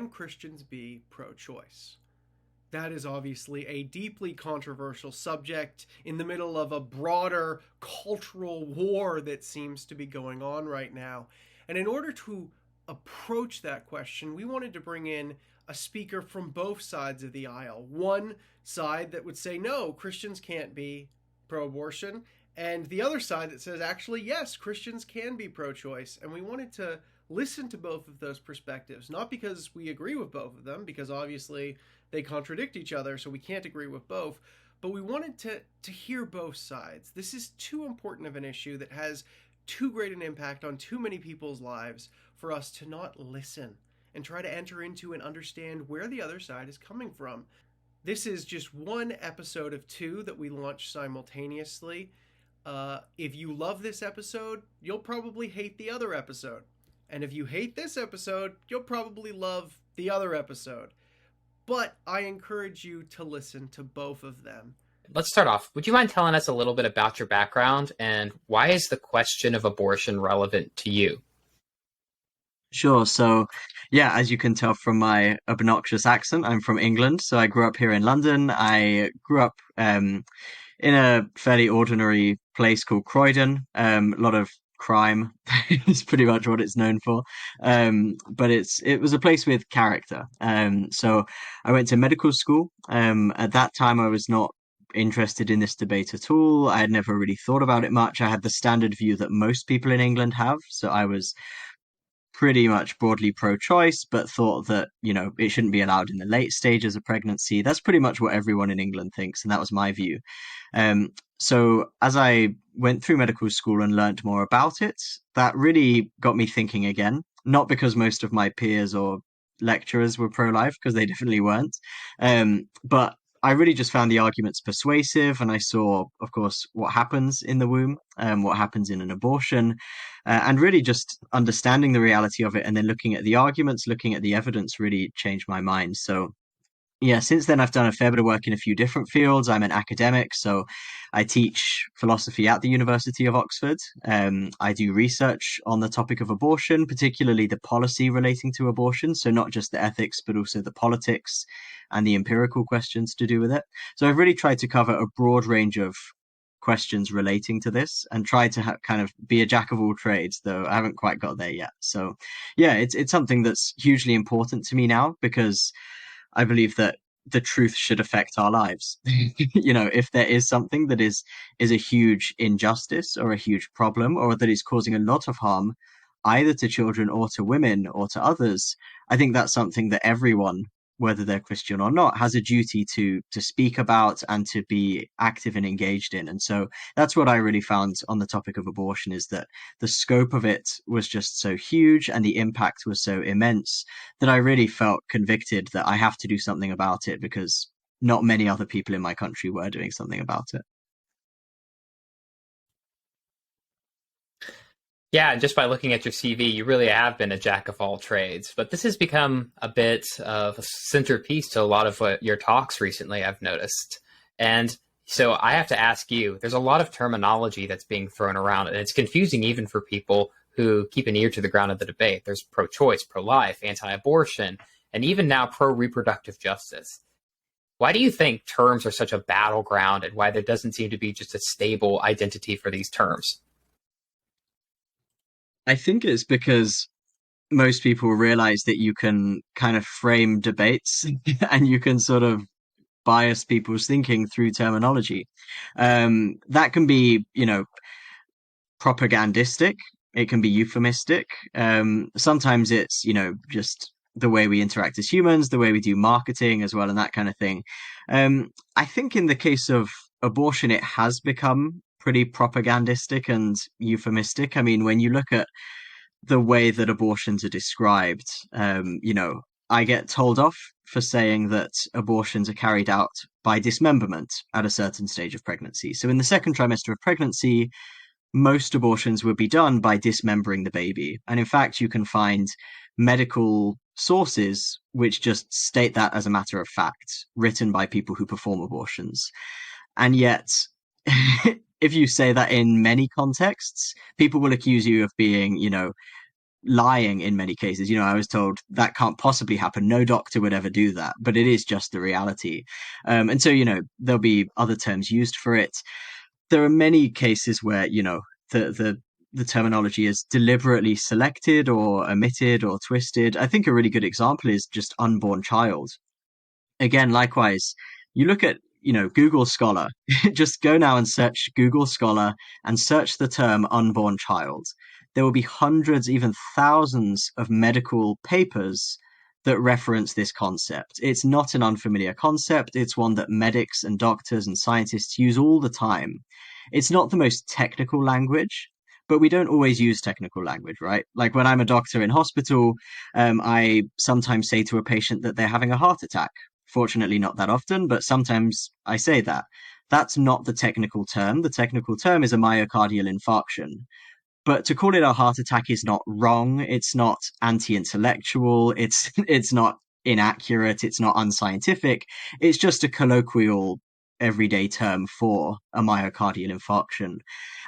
can Christians be pro-choice? That is obviously a deeply controversial subject in the middle of a broader cultural war that seems to be going on right now. And in order to approach that question, we wanted to bring in a speaker from both sides of the aisle. One side that would say, no, Christians can't be pro abortion, and the other side that says, actually, yes, Christians can be pro choice. And we wanted to listen to both of those perspectives, not because we agree with both of them, because obviously they contradict each other, so we can't agree with both, but we wanted to hear both sides. This is too important of an issue that has too great an impact on too many people's lives for us to not listen and try to enter into and understand where the other side is coming from. This is just one episode of 2 that we launched simultaneously. If you love this episode, you'll probably hate the other episode. And if you hate this episode, you'll probably love the other episode. But I encourage you to listen to both of them. Let's start off. Would you mind telling us a little bit about your background and why is the question of abortion relevant to you? Sure. So, yeah, as you can tell from my obnoxious accent, I'm from England. So I grew up here in London. I grew up in a fairly ordinary place called Croydon. A lot of crime is pretty much what it's known for. But it was a place with character. So I went to medical school. At that time, I was not interested in this debate at all. I had never really thought about it much. I had the standard view that most people in England have. So I was pretty much broadly pro-choice, but thought that, it shouldn't be allowed in the late stages of pregnancy. That's pretty much what everyone in England thinks, and that was my view. So as I went through medical school and learned more about it, that really got me thinking again, not because most of my peers or lecturers were pro-life, because they definitely weren't, but I really just found the arguments persuasive, and I saw, of course, what happens in the womb, what happens in an abortion, and really just understanding the reality of it and then looking at the arguments, looking at the evidence really changed my mind. So yeah, since then I've done a fair bit of work in a few different fields. I'm an academic, so I teach philosophy at the University of Oxford. I do research on the topic of abortion, particularly the policy relating to abortion. So not just the ethics, but also the politics and the empirical questions to do with it. So I've really tried to cover a broad range of questions relating to this and try to kind of be a jack of all trades, though I haven't quite got there yet. So yeah, it's something that's hugely important to me now because I believe that the truth should affect our lives. If there is something that is a huge injustice or a huge problem or that is causing a lot of harm, either to children or to women or to others, I think that's something that everyone, whether they're Christian or not, has a duty to speak about and to be active and engaged in. And so that's what I really found on the topic of abortion, is that the scope of it was just so huge and the impact was so immense that I really felt convicted that I have to do something about it because not many other people in my country were doing something about it. Yeah, just by looking at your CV, you really have been a jack of all trades. But this has become a bit of a centerpiece to a lot of what your talks recently, I've noticed. And so I have to ask you, there's a lot of terminology that's being thrown around, and it's confusing even for people who keep an ear to the ground of the debate. There's pro-choice, pro-life, anti-abortion, and even now pro-reproductive justice. Why do you think terms are such a battleground and why there doesn't seem to be just a stable identity for these terms? I think it's because most people realize that you can kind of frame debates and you can sort of bias people's thinking through terminology. That can be, propagandistic. It can be euphemistic. Sometimes it's, just the way we interact as humans, the way we do marketing as well, and that kind of thing. I think in the case of abortion, it has become pretty propagandistic and euphemistic. I mean, when you look at the way that abortions are described, I get told off for saying that abortions are carried out by dismemberment at a certain stage of pregnancy. So in the second trimester of pregnancy, most abortions would be done by dismembering the baby. And in fact, you can find medical sources which just state that as a matter of fact, written by people who perform abortions. And yet, if you say that in many contexts, people will accuse you of being, lying in many cases. I was told that can't possibly happen. No doctor would ever do that, but it is just the reality. And so, there'll be other terms used for it. There are many cases where, the terminology is deliberately selected or omitted or twisted. I think a really good example is just unborn child. Again, likewise, you look at, Google Scholar. Just go now and search Google Scholar and search the term unborn child. There will be hundreds, even thousands of medical papers that reference this concept. It's not an unfamiliar concept. It's one that medics and doctors and scientists use all the time. It's not the most technical language, but we don't always use technical language, right? Like when I'm a doctor in hospital, I sometimes say to a patient that they're having a heart attack. Fortunately, not that often, but sometimes I say that. That's not the technical term. The technical term is a myocardial infarction. But to call it a heart attack is not wrong. It's not anti-intellectual. It's not inaccurate. It's not unscientific. It's just a colloquial everyday term for a myocardial infarction.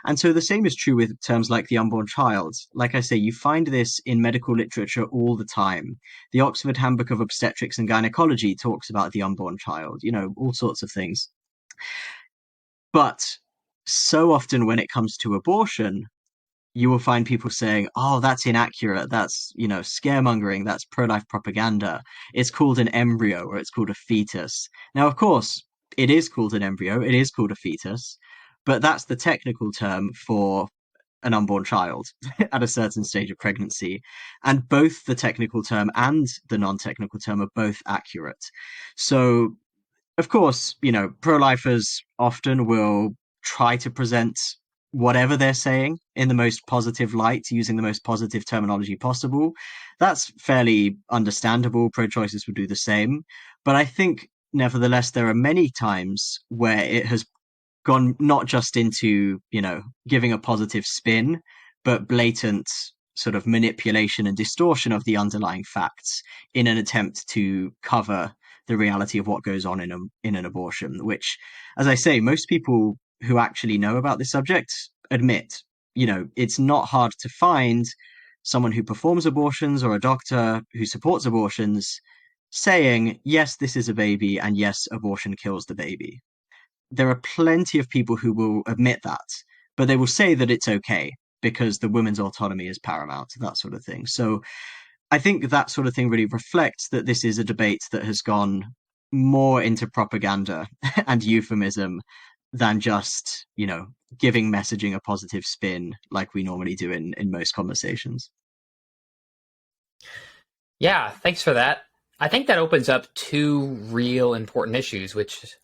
And so the same is true with terms like the unborn child. Like I say, you find this in medical literature all the time. The Oxford Handbook of Obstetrics and Gynecology talks about the unborn child, all sorts of things. But so often when it comes to abortion, you will find people saying, oh, that's inaccurate. That's, scaremongering. That's pro-life propaganda. It's called an embryo or it's called a fetus. Now, of course, it is called an embryo. It is called a fetus. But that's the technical term for an unborn child at a certain stage of pregnancy. And both the technical term and the non-technical term are both accurate. So, of course, pro-lifers often will try to present whatever they're saying in the most positive light, using the most positive terminology possible. That's fairly understandable. Pro-choicers would do the same. But I think, nevertheless, there are many times where it has gone not just into, giving a positive spin, but blatant sort of manipulation and distortion of the underlying facts in an attempt to cover the reality of what goes on in an abortion, which, as I say, most people who actually know about this subject admit, it's not hard to find someone who performs abortions or a doctor who supports abortions saying, yes, this is a baby, and yes, abortion kills the baby. There are plenty of people who will admit that, but they will say that it's okay because the woman's autonomy is paramount, that sort of thing. So I think that sort of thing really reflects that this is a debate that has gone more into propaganda and euphemism than just, giving messaging a positive spin like we normally do in most conversations. Yeah, thanks for that. I think that opens up two real important issues, which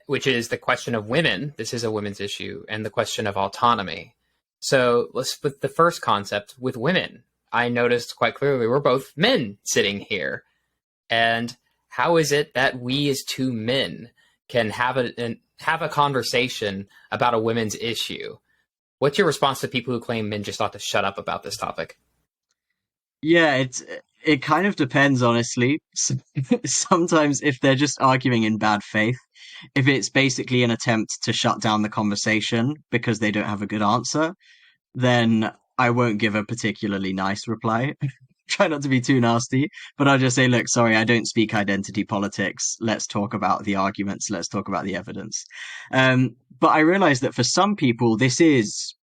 is the question of women. This is a women's issue, and the question of autonomy. So with the first concept with women, I noticed quite clearly we're both men sitting here, and how is it that we as two men can have a conversation about a women's issue? What's your response to people who claim men just ought to shut up about this topic? Yeah, it kind of depends, honestly. Sometimes if they're just arguing in bad faith, if it's basically an attempt to shut down the conversation because they don't have a good answer, then I won't give a particularly nice reply. Try not to be too nasty, but I'll just say, look, sorry, I don't speak identity politics. Let's talk about the arguments. Let's talk about the evidence. But I realize that for some people, this is,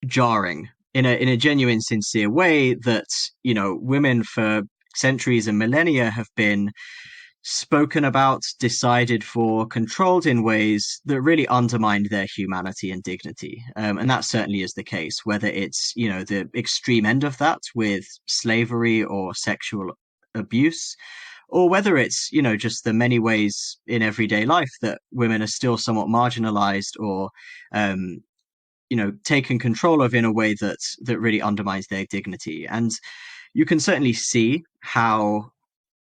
jarring in a genuine, sincere way that, women for centuries and millennia have been spoken about, decided for, controlled in ways that really undermined their humanity and dignity. And that certainly is the case, whether it's, the extreme end of that with slavery or sexual abuse, or whether it's, just the many ways in everyday life that women are still somewhat marginalized or, taken control of in a way that really undermines their dignity. And you can certainly see how,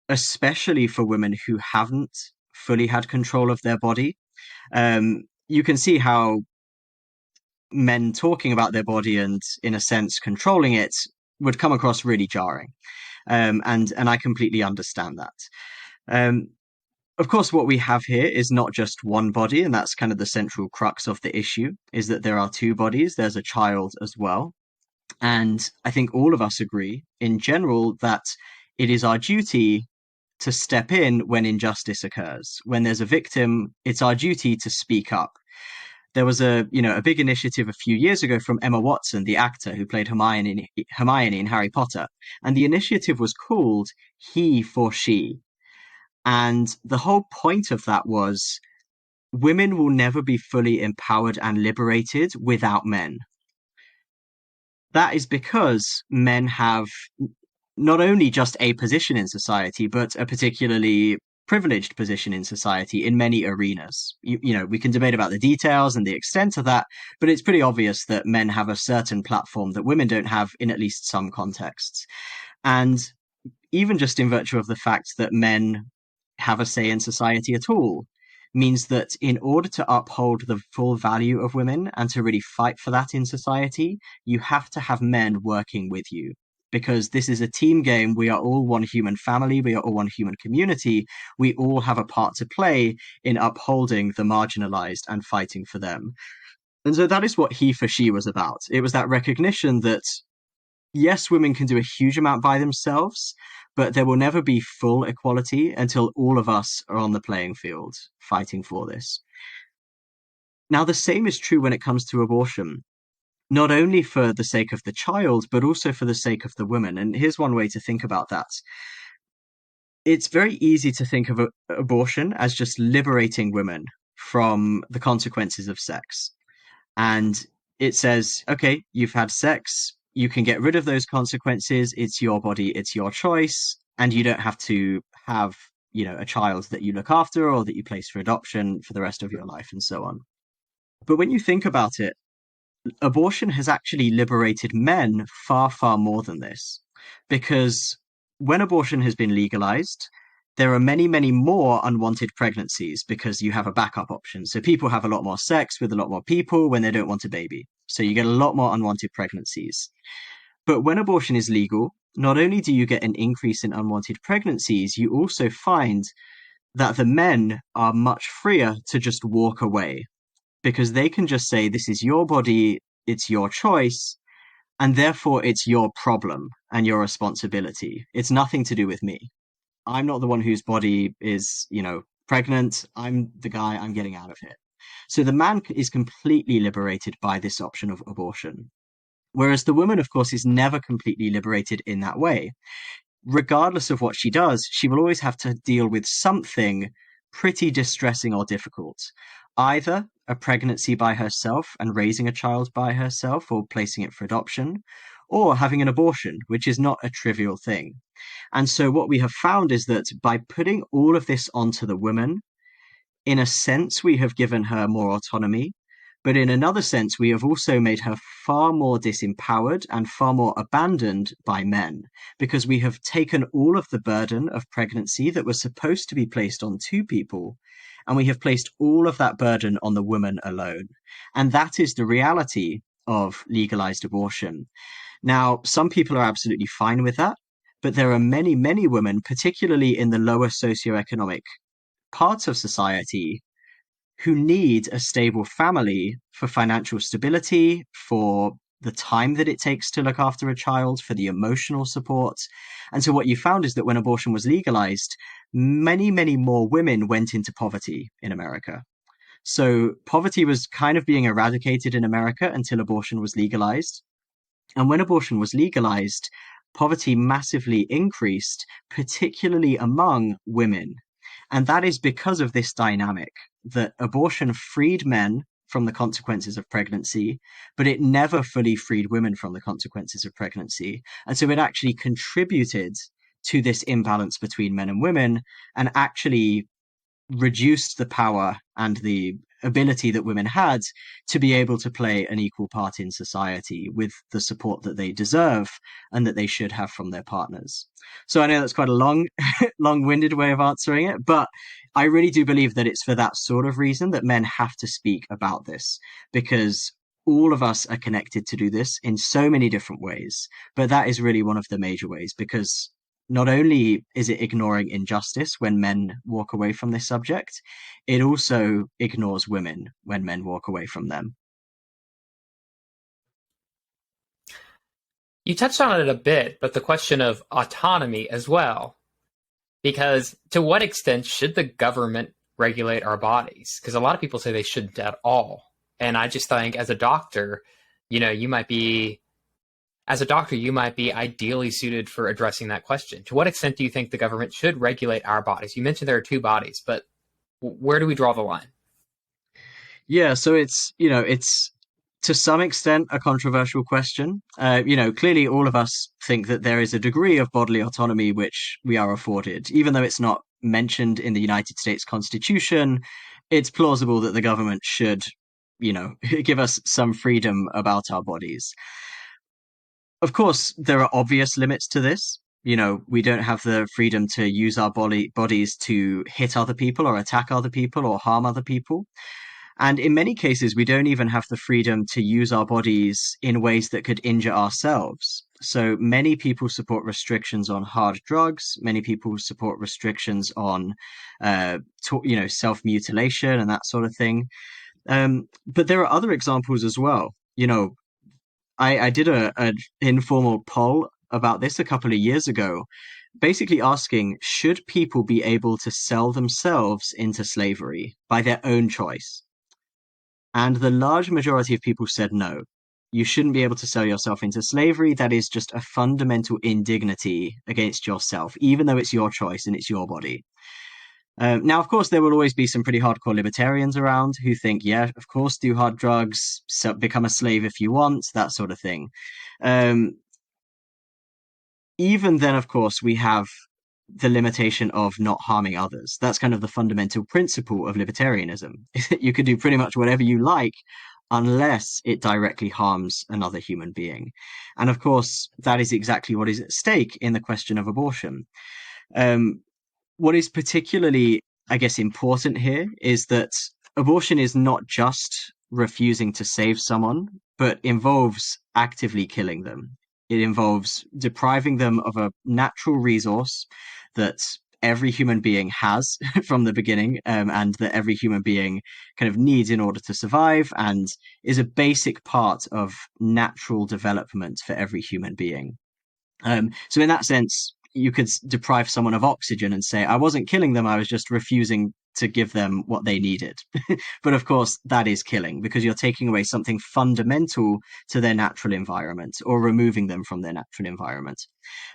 especially for women who haven't fully had control of their body, you can see how men talking about their body and, in a sense, controlling it would come across really jarring. And I completely understand that. Of course, what we have here is not just one body, and that's kind of the central crux of the issue, is that there are two bodies. There's a child as well. And I think all of us agree in general that it is our duty to step in when injustice occurs. When there's a victim, it's our duty to speak up. There was a big initiative a few years ago from Emma Watson, the actor who played Hermione in Harry Potter. And the initiative was called He for She. And the whole point of that was women will never be fully empowered and liberated without men. That is because men have not only just a position in society, but a particularly privileged position in society in many arenas. We can debate about the details and the extent of that, but it's pretty obvious that men have a certain platform that women don't have in at least some contexts. And even just in virtue of the fact that men have a say in society at all means that in order to uphold the full value of women and to really fight for that in society, you have to have men working with you. Because this is a team game. We are all one human family. We are all one human community. We all have a part to play in upholding the marginalized and fighting for them. And so that is what He for She was about. It was that recognition that, yes, women can do a huge amount by themselves, but there will never be full equality until all of us are on the playing field fighting for this. Now, the same is true when it comes to abortion, not only for the sake of the child, but also for the sake of the woman. And here's one way to think about that. It's very easy to think of abortion as just liberating women from the consequences of sex. And it says, okay, you've had sex, you can get rid of those consequences. It's your body, it's your choice, and you don't have to have, a child that you look after or that you place for adoption for the rest of your life and so on. But when you think about it, abortion has actually liberated men far, far more than this. Because when abortion has been legalized, there are many, many more unwanted pregnancies because you have a backup option. So people have a lot more sex with a lot more people when they don't want a baby. So you get a lot more unwanted pregnancies. But when abortion is legal, not only do you get an increase in unwanted pregnancies, you also find that the men are much freer to just walk away because they can just say, this is your body, it's your choice, and therefore it's your problem and your responsibility. It's nothing to do with me. I'm not the one whose body is, pregnant. I'm the guy, I'm getting out of here. So the man is completely liberated by this option of abortion. Whereas the woman, of course, is never completely liberated in that way. Regardless of what she does, she will always have to deal with something pretty distressing or difficult. Either a pregnancy by herself and raising a child by herself or placing it for adoption, or having an abortion, which is not a trivial thing. And so what we have found is that by putting all of this onto the woman, in a sense, we have given her more autonomy, but in another sense, we have also made her far more disempowered and far more abandoned by men, because we have taken all of the burden of pregnancy that was supposed to be placed on two people, and we have placed all of that burden on the woman alone. And that is the reality of legalized abortion. Now, some people are absolutely fine with that, but there are many, many women, particularly in the lower socioeconomic parts of society, who need a stable family for financial stability, for the time that it takes to look after a child, for the emotional support. And so what you found is that when abortion was legalized, many, many more women went into poverty in America. So poverty was kind of being eradicated in America until abortion was legalized. And when abortion was legalized, poverty massively increased, particularly among women. And that is because of this dynamic that abortion freed men from the consequences of pregnancy, but it never fully freed women from the consequences of pregnancy. And so it actually contributed to this imbalance between men and women and actually reduced the power and the ability that women had to be able to play an equal part in society with the support that they deserve and that they should have from their partners. So I know that's quite a long-winded way of answering it, but I really do believe that it's for that sort of reason that men have to speak about this, because all of us are connected to do this in so many different ways. But that is really one of the major ways, because not only is it ignoring injustice when men walk away from this subject, it also ignores women when men walk away from them. You touched on it a bit, but the question of autonomy as well. Because to what extent should the government regulate our bodies? Because a lot of people say they shouldn't at all. And I just think as a doctor, you might be, as a doctor, you might be ideally suited for addressing that question. To what extent do you think the government should regulate our bodies? You mentioned there are two bodies, but where do we draw the line? Yeah, so it's to some extent a controversial question. Clearly all of us think that there is a degree of bodily autonomy which we are afforded, even though it's not mentioned in the United States Constitution. It's plausible that the government should, give us some freedom about our bodies. Of course, there are obvious limits to this. We don't have the freedom to use our bodies to hit other people or attack other people or harm other people. And in many cases, we don't even have the freedom to use our bodies in ways that could injure ourselves. So many people support restrictions on hard drugs. Many people support restrictions on, self-mutilation and that sort of thing. But there are other examples as well. I did an informal poll about this a couple of years ago, basically asking, should people be able to sell themselves into slavery by their own choice? And the large majority of people said no. You shouldn't be able to sell yourself into slavery. That is just a fundamental indignity against yourself, even though it's your choice and it's your body. Now, of course, there will always be some pretty hardcore libertarians around who think, yeah, of course, do hard drugs, become a slave if you want, that sort of thing. Even then, of course, we have the limitation of not harming others. That's kind of the fundamental principle of libertarianism. You can do pretty much whatever you like unless it directly harms another human being. And of course, that is exactly what is at stake in the question of abortion. What is particularly, I guess, important here is that abortion is not just refusing to save someone, but involves actively killing them. It involves depriving them of a natural resource that every human being has from the beginning, and that every human being kind of needs in order to survive and is a basic part of natural development for every human being. So in that sense, you could deprive someone of oxygen and say, I wasn't killing them, I was just refusing to give them what they needed. But of course, that is killing because you're taking away something fundamental to their natural environment or removing them from their natural environment.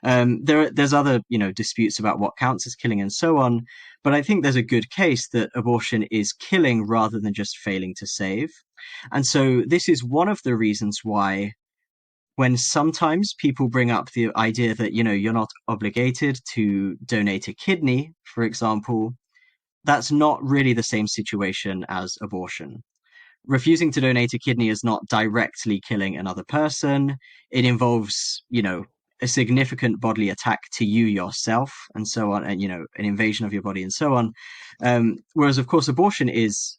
There's other, disputes about what counts as killing and so on. But I think there's a good case that abortion is killing rather than just failing to save. And so this is one of the reasons why when sometimes people bring up the idea that, you're not obligated to donate a kidney, for example, that's not really the same situation as abortion. Refusing to donate a kidney is not directly killing another person. It involves, a significant bodily attack to you yourself and so on, and, an invasion of your body and so on. Whereas, of course, abortion is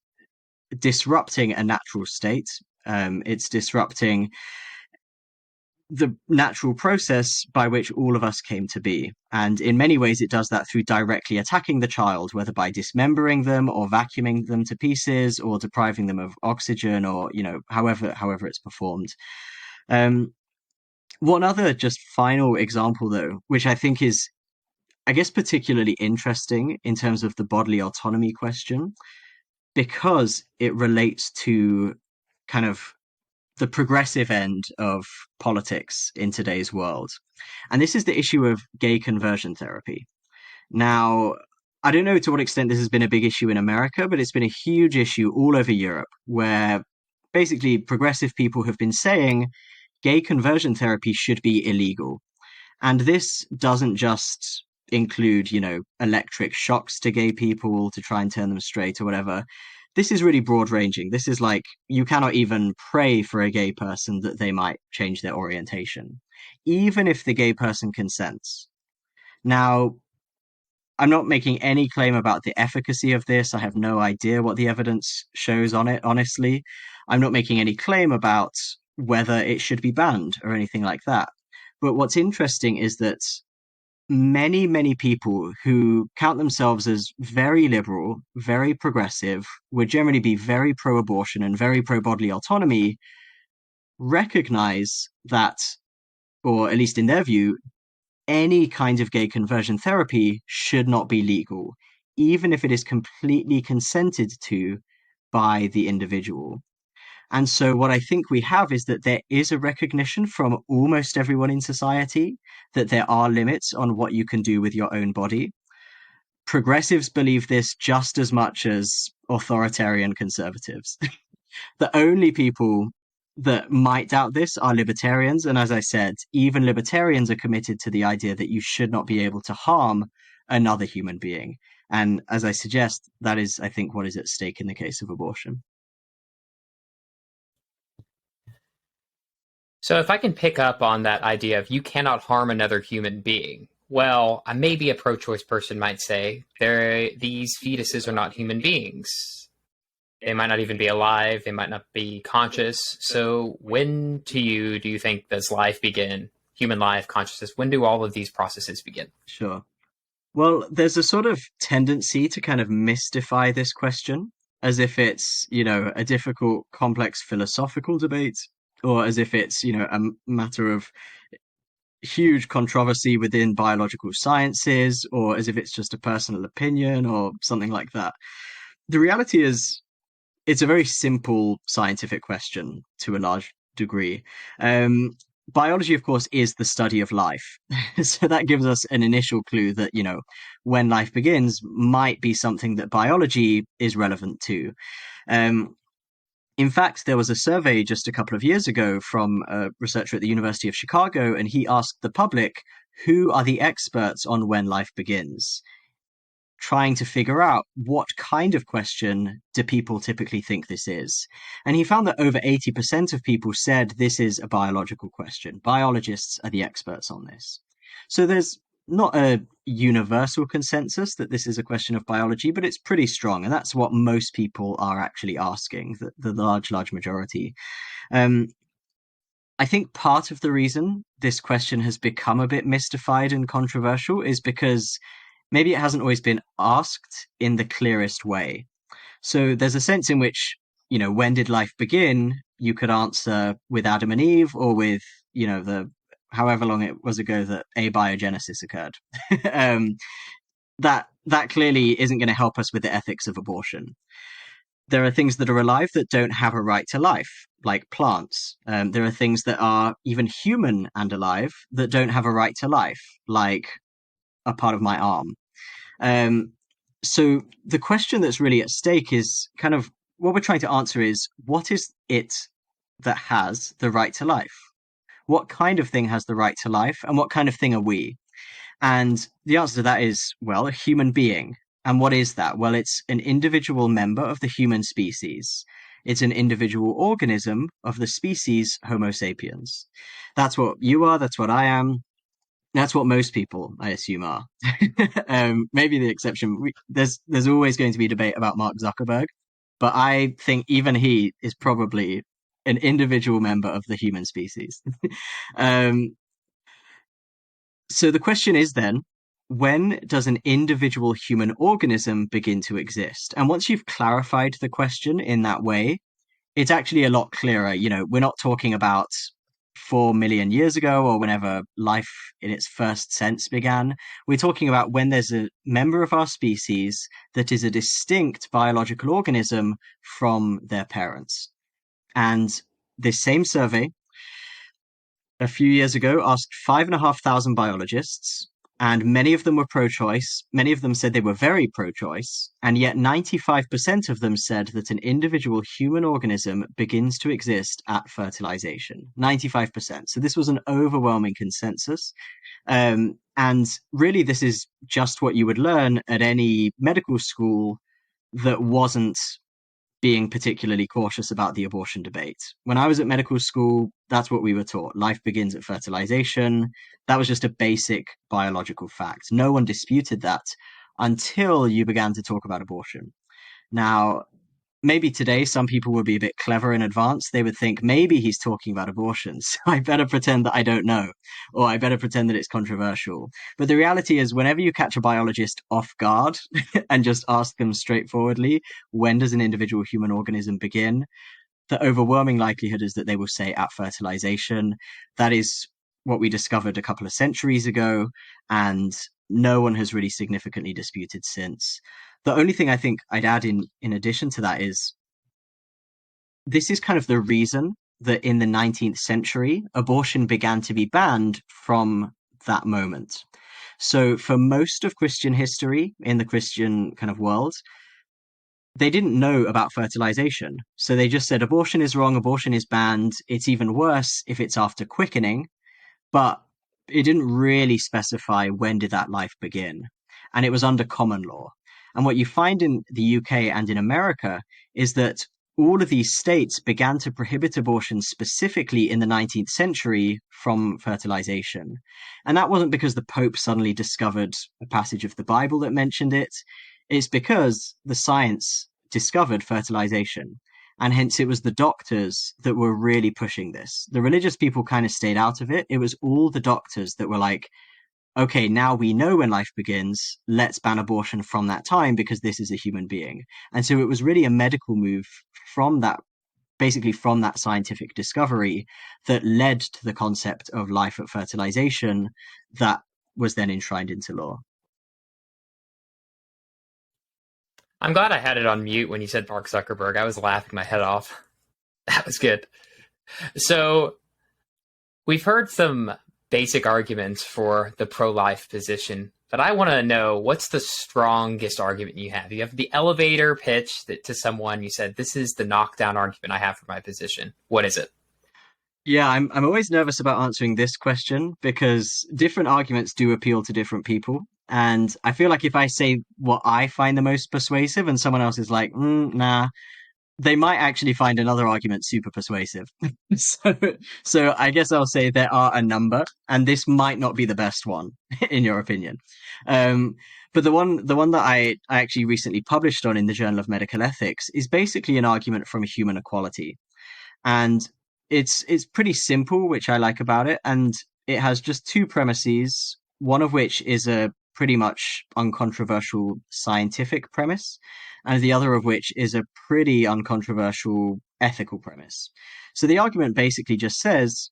disrupting a natural state. It's disrupting the natural process by which all of us came to be. And in many ways, it does that through directly attacking the child, whether by dismembering them or vacuuming them to pieces or depriving them of oxygen or, however it's performed. One other just final example, though, which I think is, I guess, particularly interesting in terms of the bodily autonomy question, because it relates to kind of the progressive end of politics in today's world. And this is the issue of gay conversion therapy. Now, I don't know to what extent this has been a big issue in America, but it's been a huge issue all over Europe, where basically progressive people have been saying gay conversion therapy should be illegal. And this doesn't just include, electric shocks to gay people to try and turn them straight or whatever. This is really broad ranging. This is like you cannot even pray for a gay person that they might change their orientation, even if the gay person consents. Now, I'm not making any claim about the efficacy of this. I have no idea what the evidence shows on it, honestly. I'm not making any claim about whether it should be banned or anything like that. But what's interesting is that many, many people who count themselves as very liberal, very progressive, would generally be very pro-abortion and very pro-bodily autonomy, recognize that or at least in their view, any kind of gay conversion therapy should not be legal, even if it is completely consented to by the individual. And so what I think we have is that there is a recognition from almost everyone in society that there are limits on what you can do with your own body. Progressives believe this just as much as authoritarian conservatives. The only people that might doubt this are libertarians. And as I said, even libertarians are committed to the idea that you should not be able to harm another human being. And as I suggest, that is, I think, what is at stake in the case of abortion. So if I can pick up on that idea of you cannot harm another human being, well, maybe a pro-choice person might say these fetuses are not human beings. They might not even be alive. They might not be conscious. So when do you think does life begin? Human life, consciousness, when do all of these processes begin? Sure. Well, there's a sort of tendency to kind of mystify this question as if it's, a difficult, complex philosophical debate, or as if it's, a matter of huge controversy within biological sciences, or as if it's just a personal opinion or something like that. The reality is, it's a very simple scientific question to a large degree. Biology, of course, is the study of life. So that gives us an initial clue that, when life begins might be something that biology is relevant to. In fact, there was a survey just a couple of years ago from a researcher at the University of Chicago, and he asked the public, who are the experts on when life begins? Trying to figure out what kind of question do people typically think this is. And he found that over 80% of people said this is a biological question. Biologists are the experts on this. So there's not a universal consensus that this is a question of biology, but it's pretty strong. And that's what most people are actually asking, the large majority. I think part of the reason this question has become a bit mystified and controversial is because maybe it hasn't always been asked in the clearest way. So there's a sense in which, when did life begin? You could answer with Adam and Eve, or with, the however long it was ago that abiogenesis occurred. That clearly isn't going to help us with the ethics of abortion. There are things that are alive that don't have a right to life, like plants. There are things that are even human and alive that don't have a right to life, like a part of my arm. So the question that's really at stake is kind of what we're trying to answer is, what is it that has the right to life? What kind of thing has the right to life, and what kind of thing are we? And the answer to that is, well, a human being. And what is that? Well, it's an individual member of the human species. It's an individual organism of the species Homo sapiens. That's what you are. That's what I am. That's what most people, I assume, are. Maybe the exception. There's always going to be debate about Mark Zuckerberg, but I think even he is probably an individual member of the human species. So the question is then, when does an individual human organism begin to exist? And once you've clarified the question in that way, it's actually a lot clearer. We're not talking about 4 million years ago or whenever life in its first sense began. We're talking about when there's a member of our species that is a distinct biological organism from their parents. And this same survey a few years ago asked 5,500 biologists, and many of them were pro-choice. Many of them said they were very pro-choice, and yet 95% of them said that an individual human organism begins to exist at fertilization. 95%. So this was an overwhelming consensus. And really, this is just what you would learn at any medical school that wasn't being particularly cautious about the abortion debate. When I was at medical school, that's what we were taught. Life begins at fertilization. That was just a basic biological fact. No one disputed that until you began to talk about abortion. Now, maybe today some people would be a bit clever in advance. They would think maybe he's talking about abortion, so I better pretend that I don't know, or I better pretend that it's controversial. But the reality is, whenever you catch a biologist off guard and just ask them straightforwardly, when does an individual human organism begin? The overwhelming likelihood is that they will say at fertilization. That is what we discovered a couple of centuries ago, and no one has really significantly disputed since. The only thing I think I'd add in addition to that is this is kind of the reason that in the 19th century, abortion began to be banned from that moment. So for most of Christian history in the Christian kind of world, they didn't know about fertilization. So they just said abortion is wrong, abortion is banned. It's even worse if it's after quickening, but it didn't really specify when did that life begin. And it was under common law. And what you find in the UK and in America is that all of these states began to prohibit abortion specifically in the 19th century from fertilization. And that wasn't because the Pope suddenly discovered a passage of the Bible that mentioned it. It's because the science discovered fertilization. And hence it was the doctors that were really pushing this. The religious people kind of stayed out of it. It was all the doctors that were like, okay, now we know when life begins. Let's ban abortion from that time because this is a human being. And so it was really a medical move from that, basically from that scientific discovery that led to the concept of life at fertilization that was then enshrined into law. I'm glad I had it on mute when you said Mark Zuckerberg. I was laughing my head off. That was good. So we've heard some basic arguments for the pro-life position, but I want to know, what's the strongest argument you have? You have the elevator pitch that to someone you said, this is the knockdown argument I have for my position. What is it? Yeah, I'm always nervous about answering this question because different arguments do appeal to different people. And I feel like if I say what I find the most persuasive and someone else is like, nah, they might actually find another argument super persuasive. so, so I guess I'll say there are a number, and this might not be the best one, in your opinion. But the one that I actually recently published on in the Journal of Medical Ethics is basically an argument from human equality. And it's pretty simple, which I like about it, and it has just two premises, one of which is a pretty much uncontroversial scientific premise, and the other of which is a pretty uncontroversial ethical premise. So the argument basically just says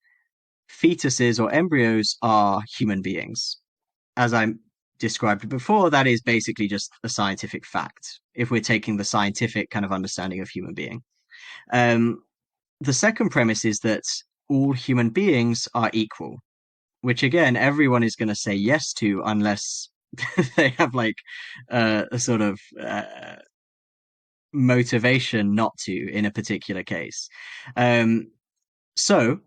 fetuses or embryos are human beings. As I described before, that is basically just a scientific fact, if we're taking the scientific kind of understanding of human being. The second premise is that all human beings are equal, which again, everyone is going to say yes to unless they have like a sort of motivation not to in a particular case. So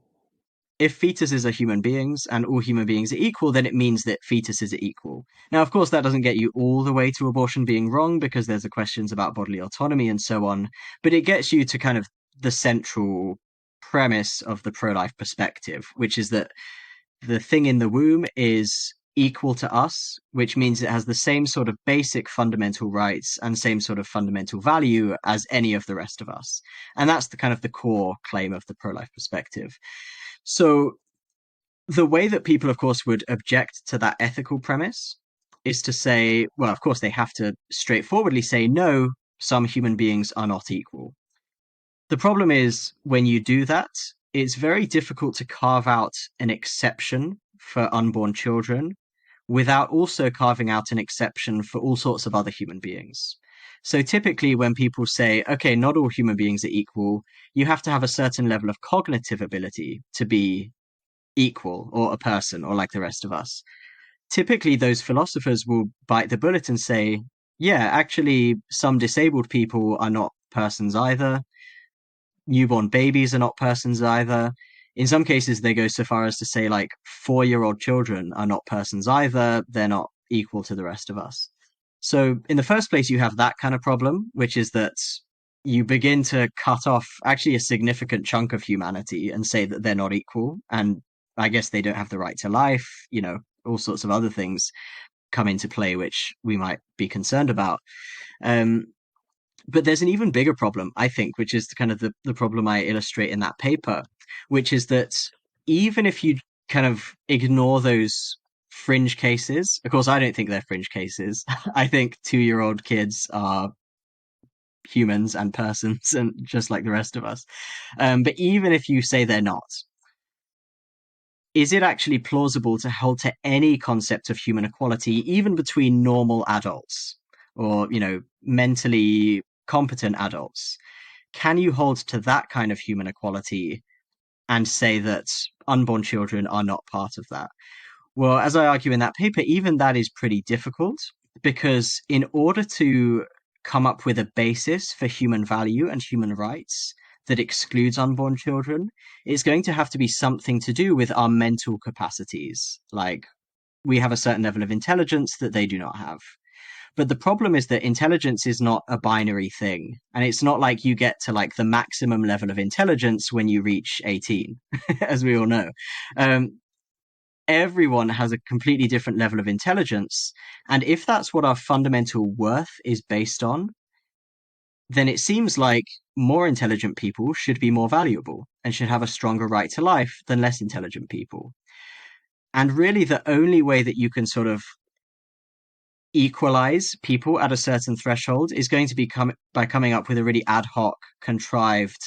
if fetuses are human beings and all human beings are equal, then it means that fetuses are equal. Now, of course, that doesn't get you all the way to abortion being wrong because there's the questions about bodily autonomy and so on, but it gets you to kind of the central premise of the pro-life perspective, which is that the thing in the womb is equal to us, which means it has the same sort of basic fundamental rights and same sort of fundamental value as any of the rest of us. And that's the kind of the core claim of the pro-life perspective. So the way that people, of course, would object to that ethical premise is to say, well, of course, they have to straightforwardly say, no, some human beings are not equal. The problem is when you do that, it's very difficult to carve out an exception for unborn children without also carving out an exception for all sorts of other human beings. So typically when people say, okay, not all human beings are equal, you have to have a certain level of cognitive ability to be equal or a person or like the rest of us. Typically those philosophers will bite the bullet and say, yeah, actually some disabled people are not persons either. Newborn babies are not persons either. In some cases, they go so far as to say, like, 4-year-old children are not persons either. They're not equal to the rest of us. So in the first place, you have that kind of problem, which is that you begin to cut off actually a significant chunk of humanity and say that they're not equal. And I guess they don't have the right to life, you know, all sorts of other things come into play, which we might be concerned about. But there's an even bigger problem, I think, which is kind of the problem I illustrate in that paper, which is that even if you kind of ignore those fringe cases, of course, I don't think they're fringe cases. I think 2-year-old kids are humans and persons and just like the rest of us. But even if you say they're not, is it actually plausible to hold to any concept of human equality, even between normal adults or, mentally competent adults? Can you hold to that kind of human equality and say that unborn children are not part of that? Well, as I argue in that paper, even that is pretty difficult because in order to come up with a basis for human value and human rights that excludes unborn children, it's going to have to be something to do with our mental capacities. Like, we have a certain level of intelligence that they do not have. But the problem is that intelligence is not a binary thing. And it's not like you get to like the maximum level of intelligence when you reach 18, as we all know. Everyone has a completely different level of intelligence. And if that's what our fundamental worth is based on, then it seems like more intelligent people should be more valuable and should have a stronger right to life than less intelligent people. And really, the only way that you can sort of equalize people at a certain threshold is going to be by coming up with a really ad hoc, contrived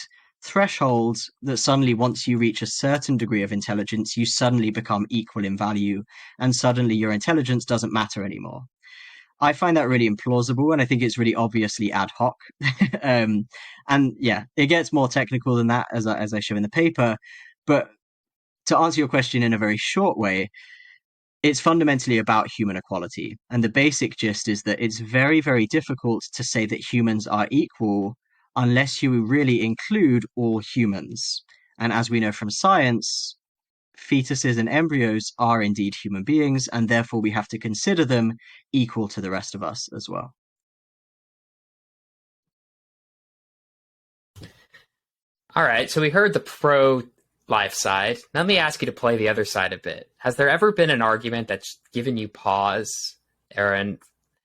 threshold that suddenly, once you reach a certain degree of intelligence, you suddenly become equal in value, and suddenly your intelligence doesn't matter anymore. I find that really implausible, and I think it's really obviously ad hoc. And yeah, it gets more technical than that, as I show in the paper. But to answer your question in a very short way, it's fundamentally about human equality. And the basic gist is that it's very, very difficult to say that humans are equal unless you really include all humans. And as we know from science, fetuses and embryos are indeed human beings, and therefore we have to consider them equal to the rest of us as well. All right, so we heard the pro-life side. Now let me ask you to play the other side a bit. Has there ever been an argument that's given you pause, Aaron?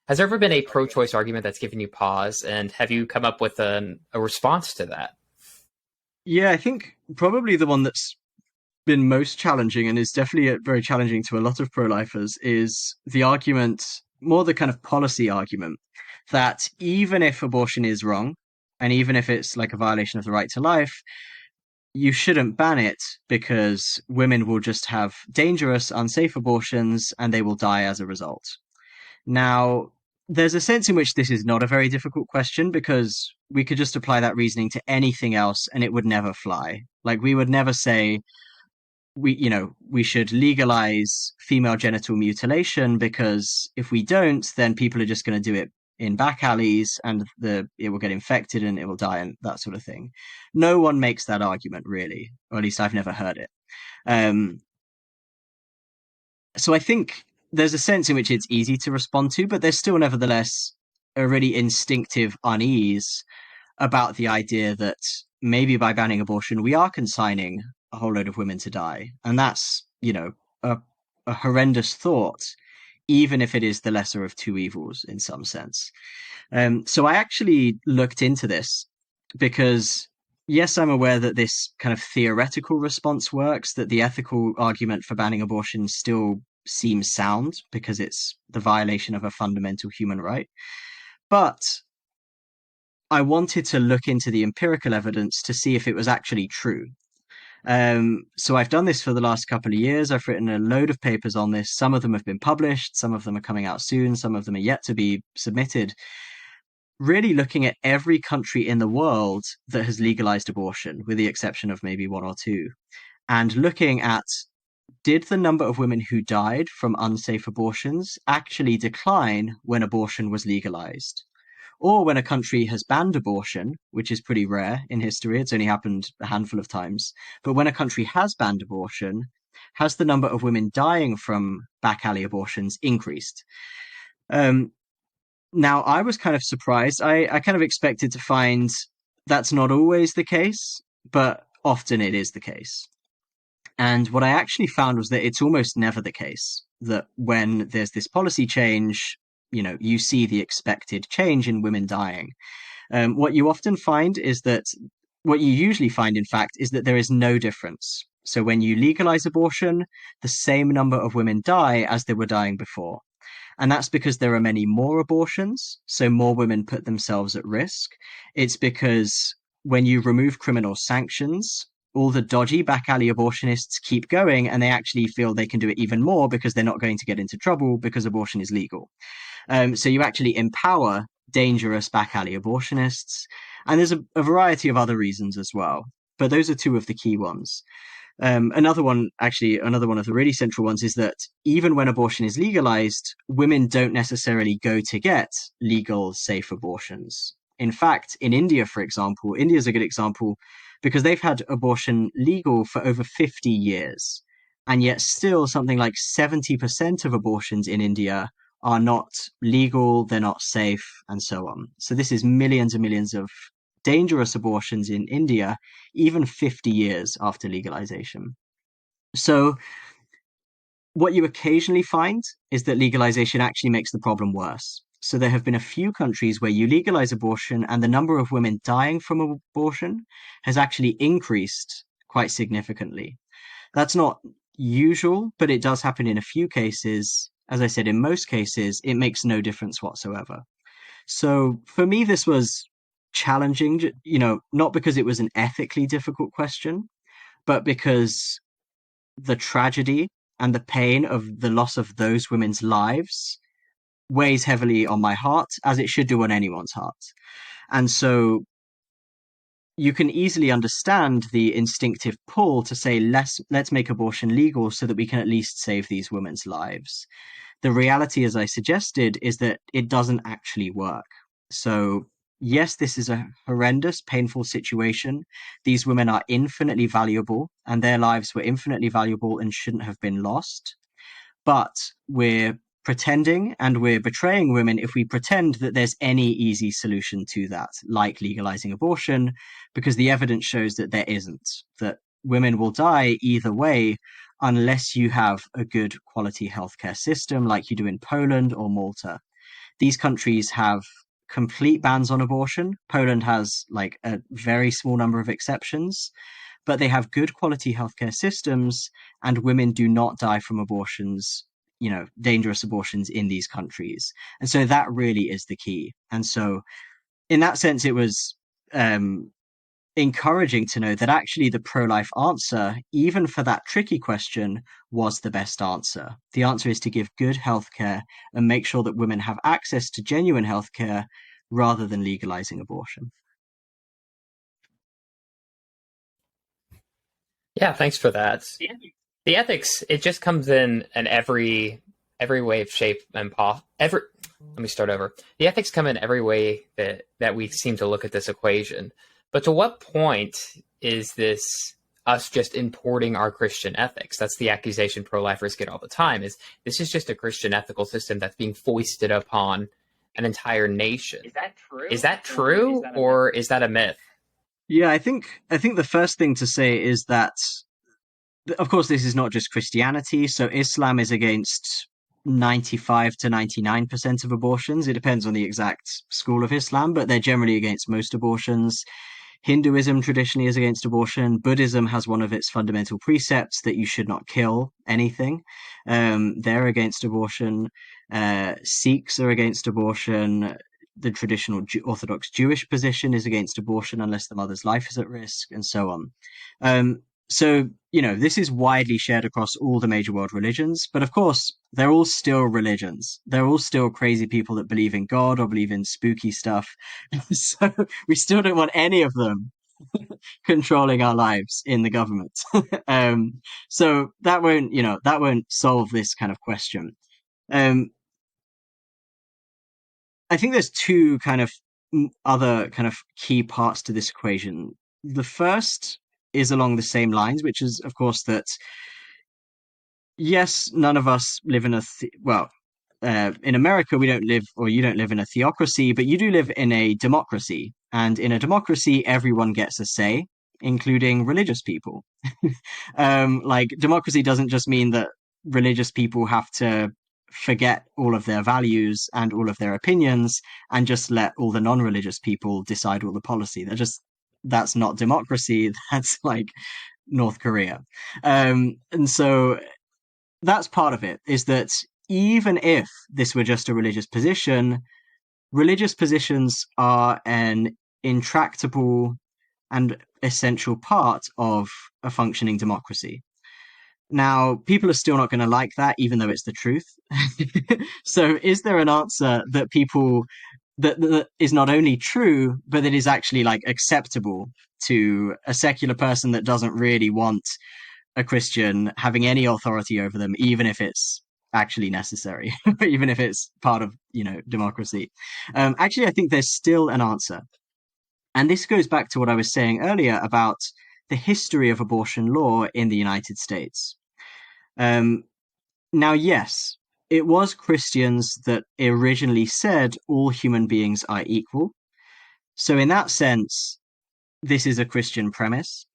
Has there ever been a pro-choice argument that's given you pause, and have you come up with a response to that? Yeah, I think probably the one that's been most challenging and is definitely very challenging to a lot of pro-lifers is the argument, more the kind of policy argument, that even if abortion is wrong, and even if it's like a violation of the right to life, you shouldn't ban it because women will just have dangerous, unsafe abortions and they will die as a result. Now, there's a sense in which this is not a very difficult question because we could just apply that reasoning to anything else and it would never fly. Like, we would never say we should legalize female genital mutilation because if we don't, then people are just going to do it in back alleys and it will get infected and it will die and that sort of thing. No one makes that argument, really, or at least I've never heard it. So I think there's a sense in which it's easy to respond to, but there's still nevertheless a really instinctive unease about the idea that maybe by banning abortion, we are consigning a whole load of women to die. And that's, a horrendous thought, even if it is the lesser of two evils in some sense. So I actually looked into this because, yes, I'm aware that this kind of theoretical response works, that the ethical argument for banning abortion still seems sound because it's the violation of a fundamental human right. But I wanted to look into the empirical evidence to see if it was actually true. So I've done this for the last couple of years. I've written a load of papers on this. Some of them have been published. Some of them are coming out soon. Some of them are yet to be submitted. Really looking at every country in the world that has legalized abortion, with the exception of maybe one or two, and looking at, did the number of women who died from unsafe abortions actually decline when abortion was legalized? Or when a country has banned abortion, which is pretty rare in history, it's only happened a handful of times, but when a country has banned abortion, has the number of women dying from back alley abortions increased? Now, I was kind of surprised. I kind of expected to find that's not always the case, but often it is the case. And what I actually found was that it's almost never the case that when there's this policy change, you see the expected change in women dying. What you usually find, in fact, is that there is no difference. So when you legalize abortion, the same number of women die as they were dying before. And that's because there are many more abortions, so more women put themselves at risk. It's because when you remove criminal sanctions, all the dodgy back alley abortionists keep going, and they actually feel they can do it even more because they're not going to get into trouble because abortion is legal. So you actually empower dangerous back alley abortionists, and there's a variety of other reasons as well. But those are two of the key ones. Another one of the really central ones is that even when abortion is legalized, women don't necessarily go to get legal, safe abortions. In fact, in India, for example, India is a good example because they've had abortion legal for over 50 years. And yet still something like 70% of abortions in India are not legal, they're not safe, and so on. So this is millions and millions of dangerous abortions in India, even 50 years after legalization. So what you occasionally find is that legalization actually makes the problem worse. So there have been a few countries where you legalize abortion and the number of women dying from abortion has actually increased quite significantly. That's not usual, but it does happen in a few cases. As I said, in most cases, it makes no difference whatsoever. So for me, this was challenging, not because it was an ethically difficult question, but because the tragedy and the pain of the loss of those women's lives weighs heavily on my heart, as it should do on anyone's heart. And so you can easily understand the instinctive pull to say, let's make abortion legal so that we can at least save these women's lives. The reality, as I suggested, is that it doesn't actually work. So yes, this is a horrendous, painful situation. These women are infinitely valuable, and their lives were infinitely valuable and shouldn't have been lost. But we're pretending and we're betraying women if we pretend that there's any easy solution to that, like legalizing abortion, because the evidence shows that there isn't, that women will die either way unless you have a good quality healthcare system like you do in Poland or Malta. These countries have complete bans on abortion. Poland has like a very small number of exceptions, but they have good quality healthcare systems, and women do not die from abortions, dangerous abortions in these countries. And so that really is the key. And so in that sense, it was encouraging to know that actually the pro-life answer, even for that tricky question, was the best answer. The answer is to give good healthcare and make sure that women have access to genuine healthcare rather than legalizing abortion. Yeah, thanks for that. The ethics, it just comes in every way, shape, and let me start over. The ethics come in every way that we seem to look at this equation. But to what point is this us just importing our Christian ethics? That's the accusation pro-lifers get all the time, is this is just a Christian ethical system that's being foisted upon an entire nation. Is that true? Or is that a myth? Yeah, I think the first thing to say is that, of course, this is not just Christianity. So Islam is against 95 to 99% of abortions. It depends on the exact school of Islam, but they're generally against most abortions. Hinduism traditionally is against abortion. Buddhism has one of its fundamental precepts that you should not kill anything. They're against abortion. Sikhs are against abortion. The traditional Orthodox Jewish position is against abortion unless the mother's life is at risk, and so on. So, this is widely shared across all the major world religions, but of course, they're all still religions. They're all still crazy people that believe in God or believe in spooky stuff. So we still don't want any of them controlling our lives in the government. So that won't solve this kind of question. I think there's two kind of other kind of key parts to this equation. The first is along the same lines, which is, of course, that yes, none of us live in in America, we don't live, or you don't live in a theocracy, but you do live in a democracy. And in a democracy, everyone gets a say, including religious people. Democracy doesn't just mean that religious people have to forget all of their values and all of their opinions and just let all the non-religious people decide all the policy. That's not democracy. That's like North Korea. And so that's part of it, is that even if this were just a religious position, religious positions are an intractable and essential part of a functioning democracy. Now, people are still not going to like that, even though it's the truth. So, is there an answer that that is not only true, but that is actually like acceptable to a secular person that doesn't really want a Christian having any authority over them, even if it's actually necessary, even if it's part of, democracy? Actually, I think there's still an answer. And this goes back to what I was saying earlier about the history of abortion law in the United States. Um, Now, yes, it was Christians that originally said all human beings are equal. So, in that sense, this is a Christian premise,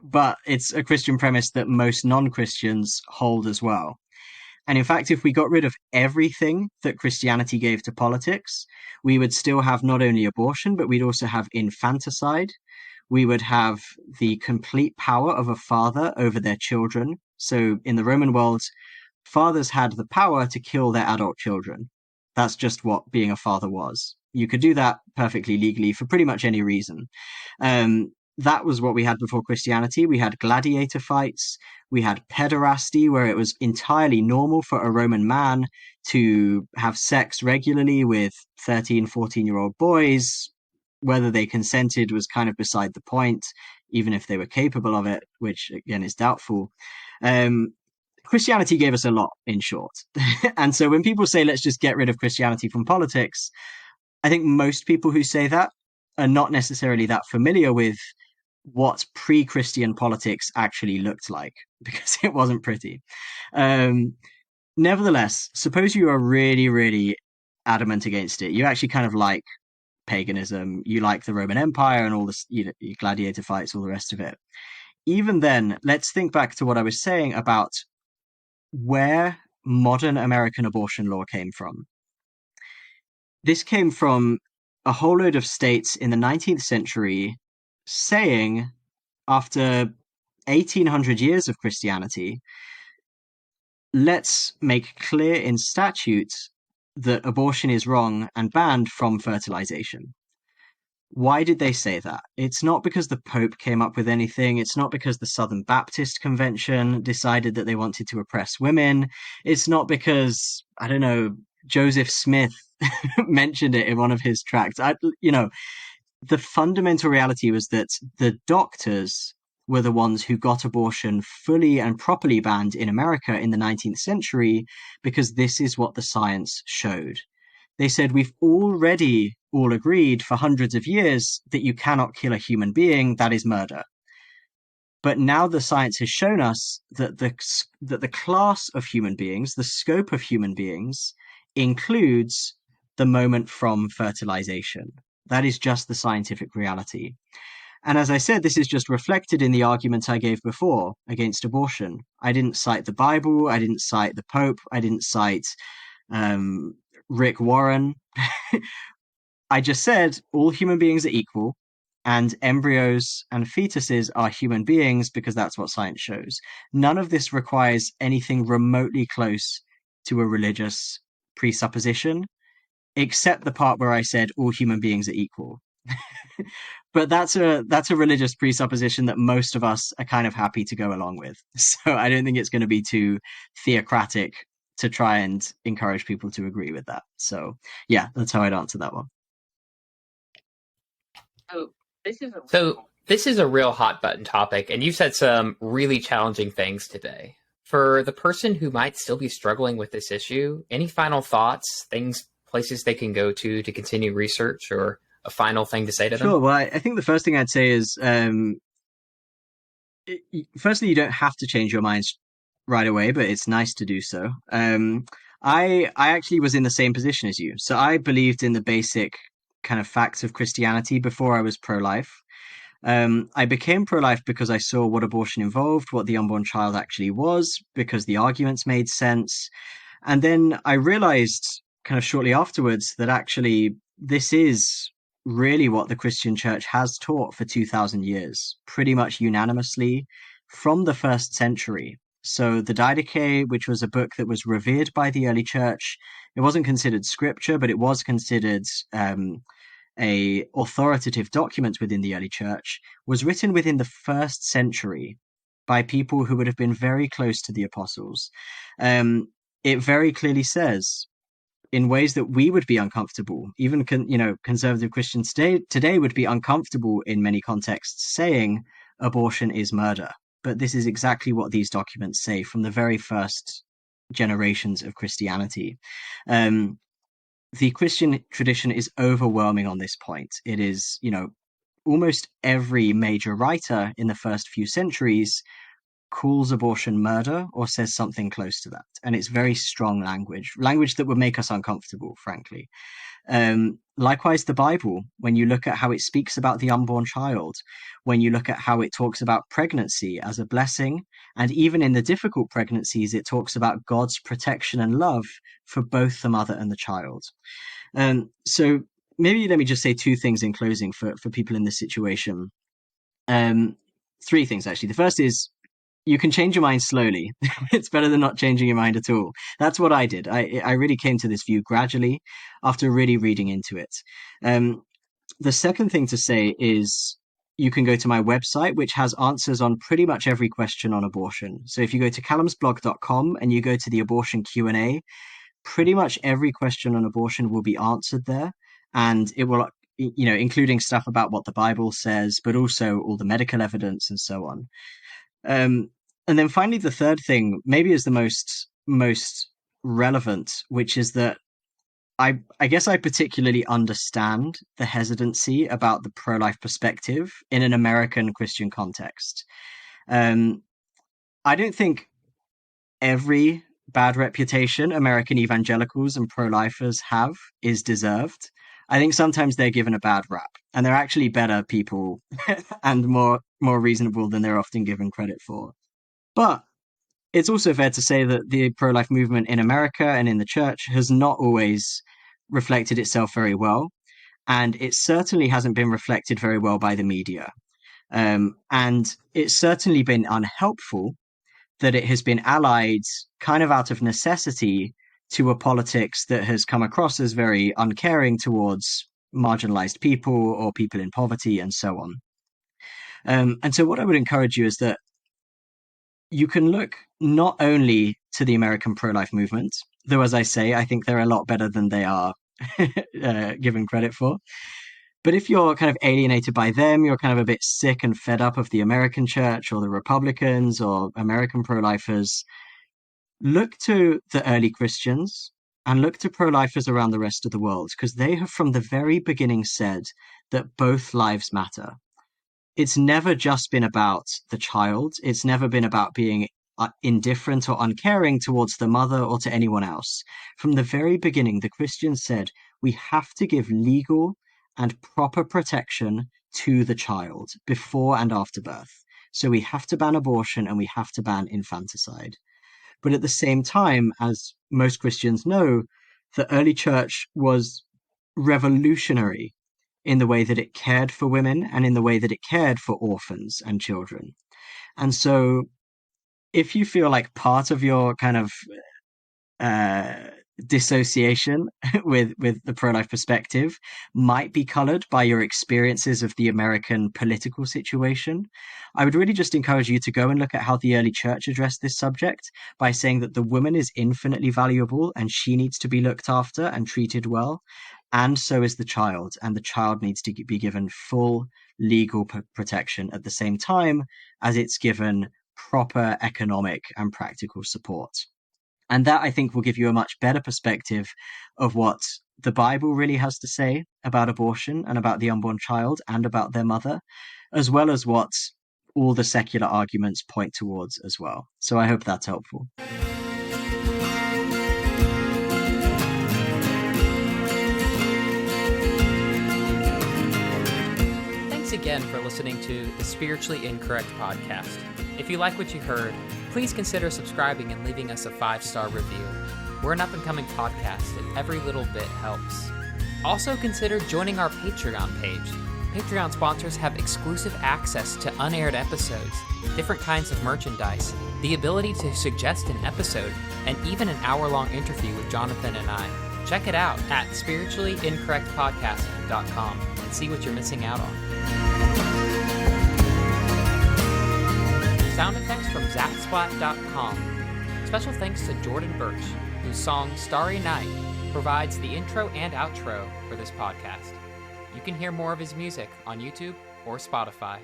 but it's a Christian premise that most non Christians hold as well. And in fact, if we got rid of everything that Christianity gave to politics, we would still have not only abortion, but we'd also have infanticide. We would have the complete power of a father over their children. So in the Roman world, fathers had the power to kill their adult children. That's just what being a father was. You could do that perfectly legally for pretty much any reason. That was what we had before Christianity. We had gladiator fights. We had pederasty, where it was entirely normal for a Roman man to have sex regularly with 13, 14-year-old boys. Whether they consented was kind of beside the point, even if they were capable of it, which again is doubtful. Christianity gave us a lot, in short. And so when people say, let's just get rid of Christianity from politics, I think most people who say that are not necessarily that familiar with what pre-Christian politics actually looked like, because it wasn't pretty. Nevertheless, suppose you are really, really adamant against it. You actually kind of like paganism. You like the Roman Empire and all this, gladiator fights, all the rest of it. Even then, let's think back to what I was saying about where modern American abortion law came from. This came from a whole load of states in the 19th century saying, after 1800 years of Christianity, let's make clear in statute that abortion is wrong and banned from fertilization. Why did they say that? It's not because the Pope came up with anything. It's not because the Southern Baptist Convention decided that they wanted to oppress women. It's not because, I don't know, Joseph Smith mentioned it in one of his tracts. The fundamental reality was that the doctors were the ones who got abortion fully and properly banned in America in the 19th century because this is what the science showed. They said, we've already all agreed for hundreds of years that you cannot kill a human being, that is murder. But now the science has shown us that the class of human beings, the scope of human beings, includes the moment from fertilization. That is just the scientific reality. And as I said, this is just reflected in the argument I gave before against abortion. I didn't cite the Bible. I didn't cite the Pope. I didn't cite Rick Warren. I just said all human beings are equal, and embryos and fetuses are human beings because that's what science shows. None of this requires anything remotely close to a religious presupposition, except the part where I said all human beings are equal. But that's a religious presupposition that most of us are kind of happy to go along with. So I don't think it's going to be too theocratic to try and encourage people to agree with that. So yeah, that's how I'd answer that one. So this is a real hot button topic, and you said some really challenging things today. For the person who might still be struggling with this issue, any final thoughts, places they can go to continue research, or a final thing to say to them? Sure. Well, I think the first thing I'd say is, firstly, you don't have to change your minds right away, but it's nice to do so. I actually was in the same position as you. So I believed in the basic kind of facts of Christianity before I was pro-life. I became pro-life because I saw what abortion involved, what the unborn child actually was, because the arguments made sense. And then I realized kind of shortly afterwards that actually this is really what the Christian church has taught for 2,000 years, pretty much unanimously from the first century. So the Didache, which was a book that was revered by the early church, it wasn't considered scripture, but it was considered a authoritative document within the early church, was written within the 1st century by people who would have been very close to the apostles. It very clearly says, in ways that we would be uncomfortable, even conservative Christians today would be uncomfortable in many contexts, saying abortion is murder. But this is exactly what these documents say from the very first generations of Christianity. The Christian tradition is overwhelming on this point. It is, almost every major writer in the first few centuries calls abortion murder or says something close to that. And it's very strong language that would make us uncomfortable, frankly. Likewise, the Bible, when you look at how it speaks about the unborn child, when you look at how it talks about pregnancy as a blessing, and even in the difficult pregnancies, it talks about God's protection and love for both the mother and the child. So maybe let me just say 2 things in closing for people in this situation. 3 things, actually. The first is, you can change your mind slowly. It's better than not changing your mind at all. That's what I did. I really came to this view gradually after really reading into it. The second thing to say is, you can go to my website, which has answers on pretty much every question on abortion. So if you go to calumsblog.com and you go to the abortion Q&A, pretty much every question on abortion will be answered there. And it will, including stuff about what the Bible says, but also all the medical evidence and so on. And then finally, the third thing maybe is the most relevant, which is that I guess I particularly understand the hesitancy about the pro-life perspective in an American Christian context. I don't think every bad reputation American evangelicals and pro-lifers have is deserved. I think sometimes they're given a bad rap, and they're actually better people and more reasonable than they're often given credit for. But it's also fair to say that the pro-life movement in America and in the church has not always reflected itself very well, and it certainly hasn't been reflected very well by the media. And it's certainly been unhelpful that it has been allied kind of out of necessity to a politics that has come across as very uncaring towards marginalized people or people in poverty and so on. And so what I would encourage you is that you can look not only to the American pro-life movement, though, as I say, I think they're a lot better than they are given credit for. But if you're kind of alienated by them, you're kind of a bit sick and fed up of the American church or the Republicans or American pro-lifers, look to the early Christians and look to pro-lifers around the rest of the world, because they have from the very beginning said that both lives matter. It's never just been about the child. It's never been about being indifferent or uncaring towards the mother or to anyone else. From the very beginning, the Christians said we have to give legal and proper protection to the child before and after birth. So we have to ban abortion and we have to ban infanticide. But at the same time, as most Christians know, the early church was revolutionary in the way that it cared for women and in the way that it cared for orphans and children. And so if you feel like part of your kind of dissociation with the pro-life perspective might be colored by your experiences of the American political situation, I would really just encourage you to go and look at how the early church addressed this subject by saying that the woman is infinitely valuable and she needs to be looked after and treated well, and so is the child, and the child needs to be given full legal protection at the same time as it's given proper economic and practical support. And that, I think, will give you a much better perspective of what the Bible really has to say about abortion and about the unborn child and about their mother, as well as what all the secular arguments point towards as well. So I hope that's helpful. Thanks again for listening to the Spiritually Incorrect podcast. If you like what you heard, please consider subscribing and leaving us a 5-star review. We're an up-and-coming podcast, and every little bit helps. Also consider joining our Patreon page. Patreon sponsors have exclusive access to unaired episodes, different kinds of merchandise, the ability to suggest an episode, and even an hour-long interview with Jonathan and I. Check it out at spirituallyincorrectpodcast.com and see what you're missing out on. Sound effects from zapsplat.com. Special thanks to Jordan Birch, whose song Starry Night provides the intro and outro for this podcast. You can hear more of his music on YouTube or Spotify.